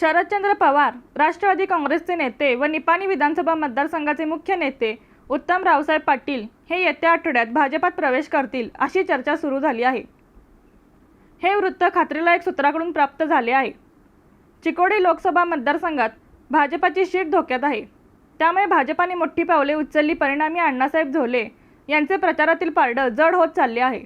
शरदचंद्र पवार, राष्ट्रवादी काँग्रेसचे नेते व निपाणी विधानसभा मतदारसंघाचे मुख्य नेते उत्तम रावसाहेब पाटील हे येत्या आठवड्यात भाजपात प्रवेश करतील अशी चर्चा सुरू झाली आहे। हे वृत्त खात्रीलायक सूत्राकडून प्राप्त झाले आहे। चिकोडी लोकसभा मतदारसंघात भाजपाची शीट धोक्यात आहे। त्यामुळे भाजपाने मोठी पावले उचलली, परिणामी अण्णासाहेब झोले यांचे प्रचारातील पारडं जड होत चालले आहे।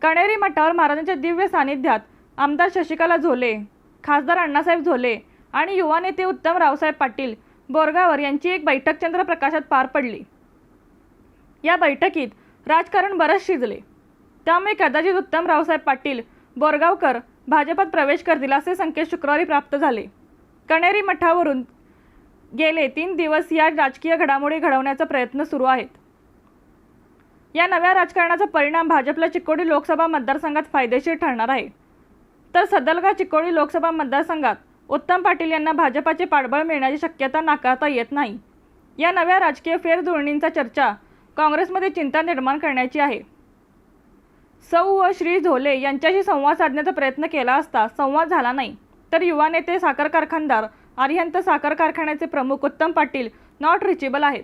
कणेरी मठावर महाराजांच्या दिव्य सानिध्यात आमदार शशिकला झोले, खासदार अण्णासाहेब झोले आणि युवा नेते उत्तम रावसाहेब पाटील बोरगावर यांची एक बैठक चंद्रप्रकाशात पार पडली। या बैठकीत राजकारण बरंच शिजले। त्यामुळे कदाचित उत्तम रावसाहेब पाटील बोरगावकर भाजपात प्रवेश करतील असे संकेत शुक्रवारी प्राप्त झाले। कणेरी मठावरून गेले 3 दिवस या राजकीय घडामोडी घडवण्याचा प्रयत्न सुरू आहेत। या नव्या राजकारणाचा परिणाम भाजपला चिकोडी लोकसभा मतदारसंघात फायदेशीर ठरणार आहे। तर सदलगा चिकोडी लोकसभा मतदारसंघात उत्तम पाटील यांना भाजपाचे पाठबळ मिळण्याची शक्यता नाकारता येत नाही। या नव्या राजकीय फेरजुळणींचा चर्चा काँग्रेसमध्ये चिंता निर्माण करण्याची आहे। सौ व श्री झोले यांच्याशी संवाद साधण्याचा प्रयत्न केला असता संवाद झाला नाही, तर युवा नेते साखर कारखानदार अरिहंत साखर कारखान्याचे प्रमुख उत्तम पाटील नॉट रिचेबल आहेत।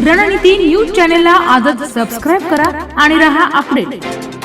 रणनीती न्यूज चॅनलला आजच सबस्क्राइब करा आणि रहा अपडेट।